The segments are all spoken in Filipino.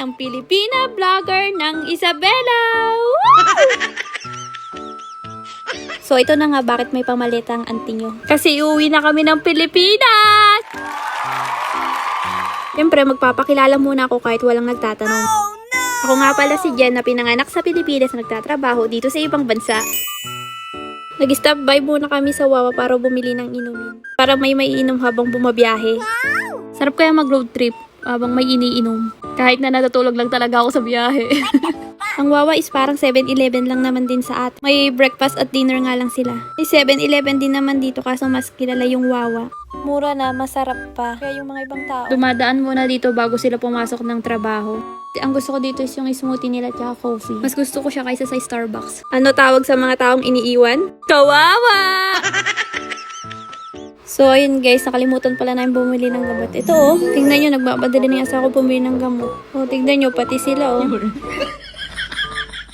ng Pilipina vlogger ng Isabela! Woo! So, ito na nga bakit may pamalita ang auntie nyo. Kasi uwi na kami ng Pilipinas! Siyempre, magpapakilala muna ako kahit walang nagtatanong. Ako nga pala si Jen na pinanganak sa Pilipinas na nagtatrabaho dito sa ibang bansa. Nag-stop by muna kami sa Wawa para bumili ng inumin. Para may maiinom habang bumabiyahe. Sarap kaya mag-road trip habang may iniinom. Kahit na natutulog lang talaga ako sa biyahe. Ang Wawa is parang 7-Eleven lang naman din sa atin. May breakfast at dinner nga lang sila. May 7-Eleven din naman dito kaso mas kilala yung Wawa. Mura na, masarap pa. Kaya yung mga ibang tao dumadaan muna dito bago sila pumasok ng trabaho. Ang gusto ko dito is yung smoothie nila at coffee. Mas gusto ko siya kaysa sa Starbucks. Ano tawag sa mga taong iniiwan? Kawawa! So, ayun guys, nakalimutan pala namin bumili ng gamot. Ito oh, tingnan nyo, nagmamadali na yung asawa ko bumili ng gamot. Oh, tingnan nyo, pati sila oh.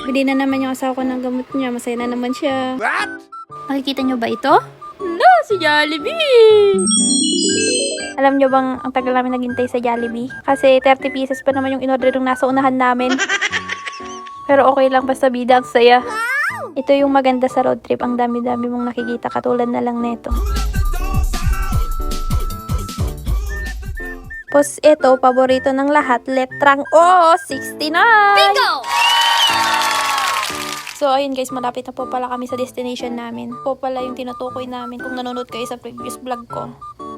Bili na naman yung asawa ko ng gamot niya. Masaya na naman siya. What? Nakikita nyo ba ito? No, si Jollibee! Alam nyo bang ang tagal namin naghintay sa Jollibee? Kasi 30 pieces pa naman yung in-order ng nasa unahan namin. Pero okay lang, basta bida ang saya. Ito yung maganda sa road trip. Ang dami-dami mong nakikita katulad na lang neto. Tapos ito, paborito ng lahat, letrang O, 69! Bingo! So, ayun guys, malapit na po pala kami sa destination namin. Po pala yung tinutukoy namin kung nanonood kayo sa previous vlog ko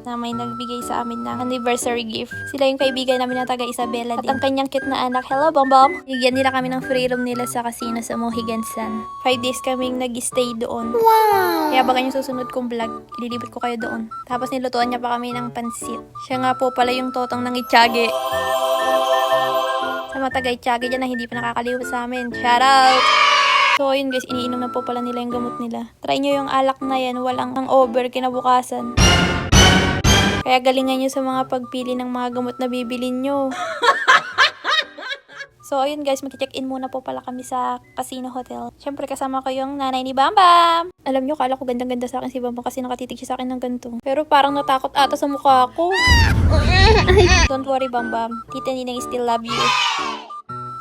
na may nagbigay sa amin ng anniversary gift. Sila yung kaibigan namin na taga Isabela din. At ang kanyang cute na anak, hello Bombom! Higyan nila kami ng free room nila sa casino sa Mohegan-Sun. 5 days kaming nag-stay doon. Wow! Kaya baka yung susunod kong vlog, ililibot ko kayo doon. Tapos nilutuan niya pa kami ng pansit. Siya nga po pala yung totong ng Itiyage. Sa mga taga Itiyage dyan na hindi pa nakakaliw sa amin. Shout out! So, yun guys, iniinom na po pala nila yung gamot nila. Try nyo yung alak na yan, walang hangover kinabukasan. Kaya galingan nyo sa mga pagpili ng mga gamot na bibili nyo. So, ayun guys, mag-check-in muna po pala kami sa Casino Hotel. Siyempre, kasama ko yung nanay ni Bambam. Alam nyo, kala ko gandang-ganda sa akin si Bambam kasi nakatitig siya sa akin ng ganito. Pero parang natakot ata sa mukha ko. Don't worry, Bambam. Tita Ninang still love you.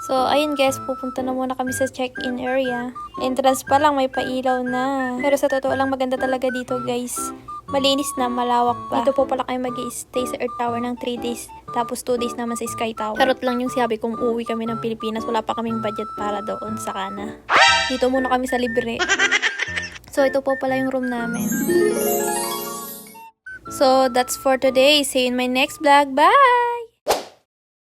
So, ayun guys, pupunta na muna kami sa check-in area. Entrance pa lang, may pailaw na. Pero sa totoo lang, maganda talaga dito guys. Malinis na, malawak pa. Dito po pala kayo mag-i-stay sa Earth Tower ng 3 days. Tapos 2 days naman sa Sky Tower. Charot lang yung sabi kung uuwi kami ng Pilipinas. Wala pa kaming budget para doon sa kana. Dito muna kami sa libre. So, ito po pala yung room namin. So, that's for today. See you in my next vlog. Bye!